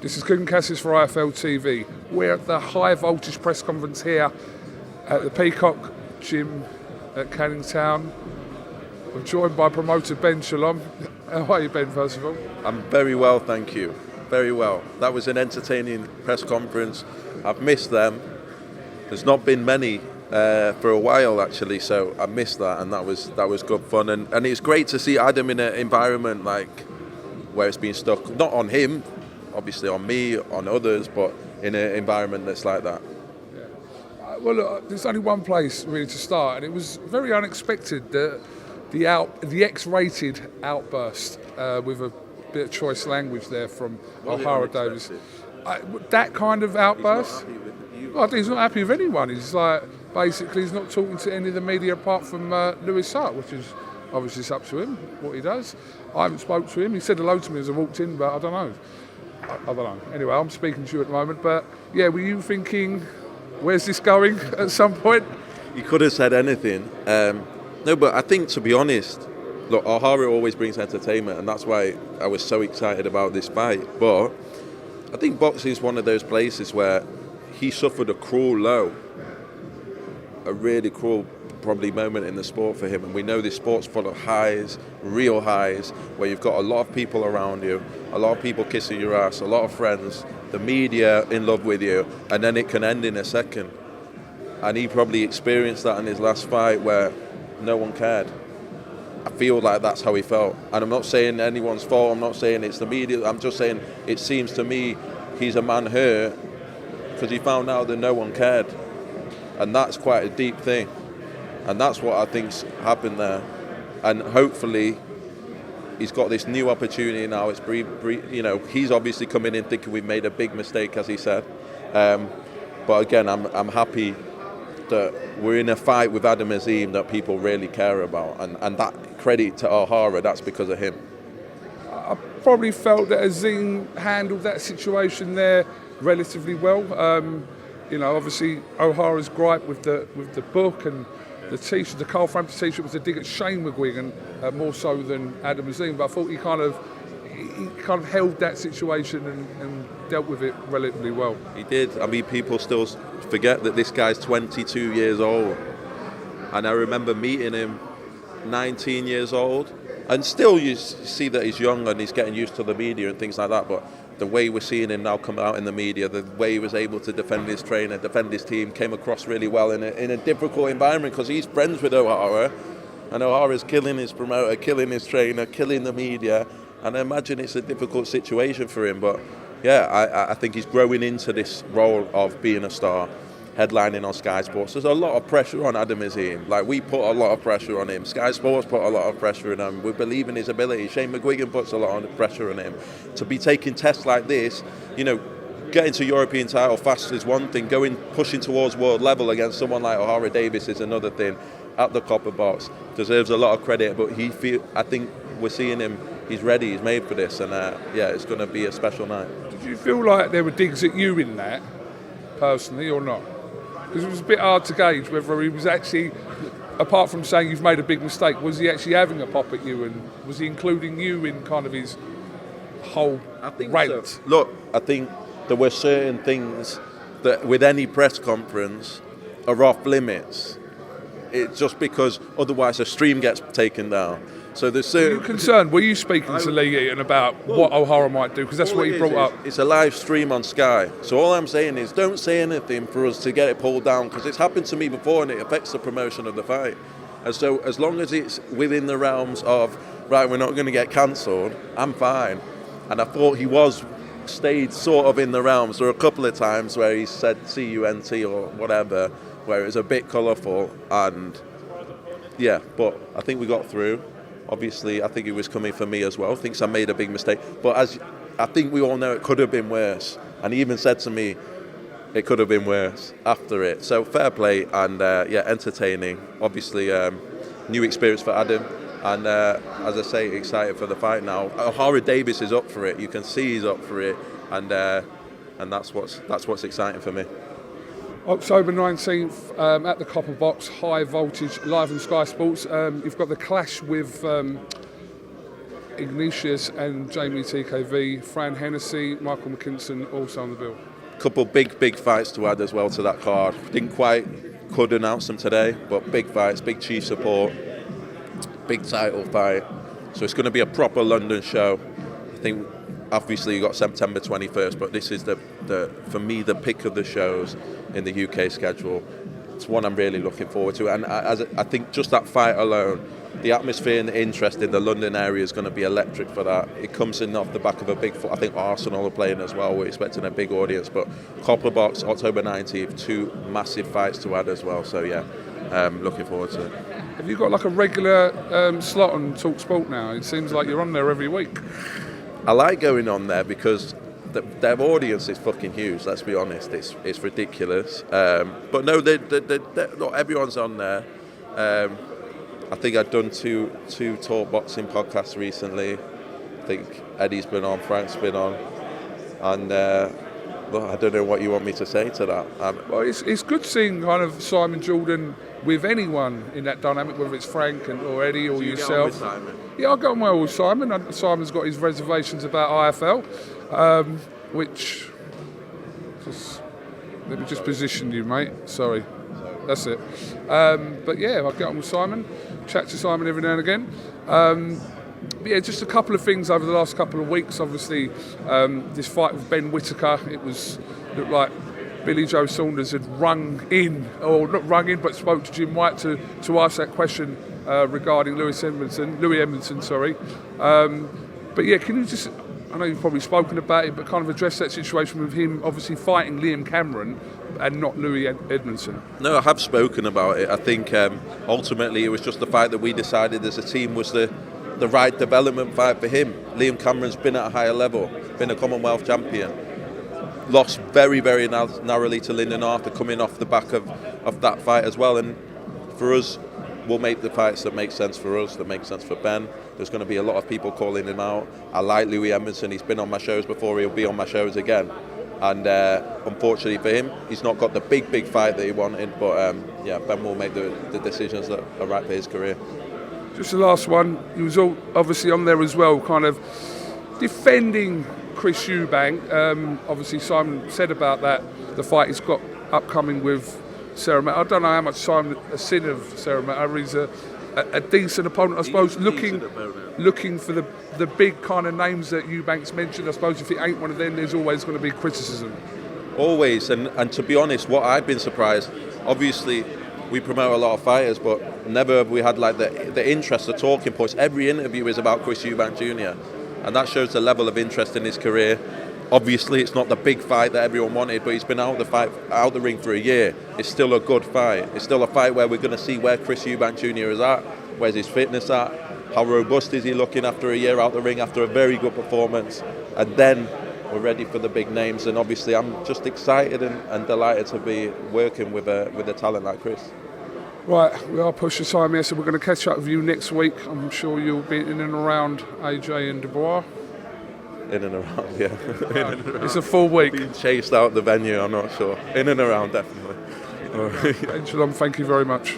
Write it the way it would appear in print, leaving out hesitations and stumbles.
This is KUGAN CASSIUS for IFLTV. We're at the high voltage press conference here at the Peacock Gym at Canning Town. I'm joined by promoter Ben. Shalom. How are you, Ben, first of all? I'm very well, thank you. Very well. That was an entertaining press conference. I've missed them. There's not been many for a while, actually, so I missed that, and that was good fun. And it's great to see Adam in an environment like where it's been stuck, not on him, obviously on me, on others, but in an environment that's like that. Yeah. Well, look, there's only one place really to start, and it was very unexpected that the X-rated outburst with a bit of choice language there from OHARA Davies. That kind of outburst. He's not happy with anyone. He's like, basically, he's not talking to any of the media apart from Lewis Hart, which is obviously it's up to him what he does. I haven't spoke to him. He said hello to me as I walked in, but I don't know. I don't know. Anyway, I'm speaking to you at the moment, but yeah, were you thinking, where's this going at some point? He could have said anything. No, but I think, to be honest, look, OHARA always brings entertainment, and that's why I was so excited about this fight. But I think boxing is one of those places where he suffered a cruel low, a really cruel, probably, moment in the sport for him. And we know this sport's full of highs, real highs, where you've got a lot of people around you, a lot of people kissing your ass, a lot of friends, the media in love with you, and then it can end in a second. And he probably experienced that in his last fight where no one cared. I feel like that's how he felt. And I'm not saying anyone's fault, I'm not saying it's the media, I'm just saying it seems to me he's a man hurt because he found out that no one cared. And that's quite a deep thing. And that's what I think's happened there. And hopefully he's got this new opportunity now. It's he's obviously coming in thinking we've made a big mistake, as he said. But again, I'm happy that we're in a fight with Adam Azim that people really care about, and that credit to OHARA, that's because of him. I probably felt that Azim handled that situation there relatively well. Obviously OHARA's gripe with the book and the t-shirt, the Carl Frampton t-shirt, was a dig at Shane McGUIGAN more so than Adam Azim. But I thought he kind of held that situation and dealt with it relatively well. He did. I mean, people still forget that this guy's 22 years old. And I remember meeting him 19 years old. And still you see that he's young and he's getting used to the media and things like that. But the way we're seeing him now come out in the media, the way he was able to defend his trainer, defend his team, came across really well in a difficult environment because he's friends with OHARA. And OHARA's killing his promoter, killing his trainer, killing the media. And I imagine it's a difficult situation for him. But yeah, I think he's growing into this role of being a star, headlining on Sky Sports. There's a lot of pressure on Adam Azim. Like, we put a lot of pressure on him. Sky Sports put a lot of pressure on him. We believe in his ability. Shane McGUIGAN puts a lot of pressure on him. To be taking tests like this, getting to European title fast is one thing. Pushing towards world level against someone like OHARA Davies is another thing. At the copper box, deserves a lot of credit. But I think we're seeing him. He's ready. He's made for this, and it's going to be a special night. Did you feel like there were digs at you in that, personally, or not? Because it was a bit hard to gauge whether he was actually, apart from saying you've made a big mistake, was he actually having a pop at you, and was he including you in kind of his whole rant? So. Look, I think there were certain things that with any press conference are off limits. It's just because otherwise the stream gets taken down. So there's certain. Were you concerned? Were you speaking to Lee Eaton about what OHARA might do? Because that's what he brought up. It's a live stream on Sky. So all I'm saying is don't say anything for us to get it pulled down, because it's happened to me before and it affects the promotion of the fight. And so as long as it's within the realms of, right, we're not going to get cancelled, I'm fine. And I thought he stayed sort of in the realms. There were a couple of times where he said CUNT or whatever, where it was a bit colourful, and yeah, but I think we got through. Obviously, I think it was coming for me as well. Thinks I made a big mistake. But as I think we all know, it could have been worse. And he even said to me, it could have been worse after it. So fair play and, entertaining. Obviously, new experience for Adam. And as I say, excited for the fight now. OHARA Davies is up for it. You can see he's up for it. And that's what's exciting for me. October 19th at the Copper Box, high voltage, live on Sky Sports. You've got the clash with Ignatius and Jamie TKV, Fran Hennessy, Michael McKinson also on the bill. Couple big fights to add as well to that card. Could announce them today, but big fights, big chief support, big title fight. So it's going to be a proper London show. I think obviously you got September 21st, but this is for me the pick of the shows in the UK schedule. It's one I'm really looking forward to, and I think just that fight alone, the atmosphere and the interest in the London area is going to be electric for that. It comes in off the back of a big, I think Arsenal are playing as well. We're expecting a big audience, but Copper Box, October 19th, 2 massive fights to add as well. So yeah, looking forward to it. Have you got like a regular slot on Talk Sport now? It seems like you're on there every week. I like going on there because their audience is fucking huge. Let's be honest, it's ridiculous. But no, not everyone's on there. I think I've done two Talk Boxing podcasts recently. I think Eddie's been on, Frank's been on, and well, I don't know what you want me to say to that. Well, it's good seeing kind of Simon Jordan with anyone in that dynamic, whether it's Frank or Eddie or yourself. Get on with Simon? Yeah, I get on well with Simon. Simon's got his reservations about IFL, which let me just position you, mate. Sorry, that's it. But yeah, I get on with Simon. Chat to Simon every now and again. But yeah, just a couple of things over the last couple of weeks. Obviously, this fight with Ben Whittaker, looked like Billy Joe Saunders had rung in, or not rung in, but spoke to Jim White to ask that question regarding Louis Edmondson, sorry. But yeah, can you just, I know you've probably spoken about it, but kind of address that situation with him obviously fighting Liam Cameron and not Louis Edmondson? No, I have spoken about it. I think ultimately it was just the fight that we decided as a team was the right development fight for him. Liam Cameron's been at a higher level, been a Commonwealth champion. Lost very, very narrowly to Lyndon Arthur coming off the back of that fight as well. And for us, we'll make the fights that make sense for us, that make sense for Ben. There's going to be a lot of people calling him out. I like Louis Edmondson. He's been on my shows before. He'll be on my shows again. And unfortunately for him, he's not got the big fight that he wanted. But yeah, Ben will make the decisions that are right for his career. Just the last one. He was obviously on there as well, kind of defending Chris Eubank. Obviously, Simon said about that, the fight he's got upcoming with Sarah Matter. I don't know how much Simon has seen of Sarah Matter. He's a decent opponent, I suppose, looking for the big kind of names that Eubank's mentioned. I suppose if it ain't one of them, there's always going to be criticism. Always, and to be honest, what I've been surprised, obviously, we promote a lot of fighters, but never have we had like the interest, the talking points. Every interview is about Chris Eubank Jr. And that shows the level of interest in his career. Obviously, it's not the big fight that everyone wanted, but he's been out the ring for a year. It's still a good fight. It's still a fight where we're going to see where Chris Eubank Jr. is at, where's his fitness at, how robust is he looking after a year out the ring after a very good performance, and then we're ready for the big names. And obviously, I'm just excited and delighted to be working with a talent like Chris. Right, we are pushing time here, so we're going to catch up with you next week. I'm sure you'll be in and around AJ and Dubois. In and around, yeah. In and around. It's a full week. Being chased out the venue, I'm not sure. In and around, definitely. All right. Shalom, thank you very much.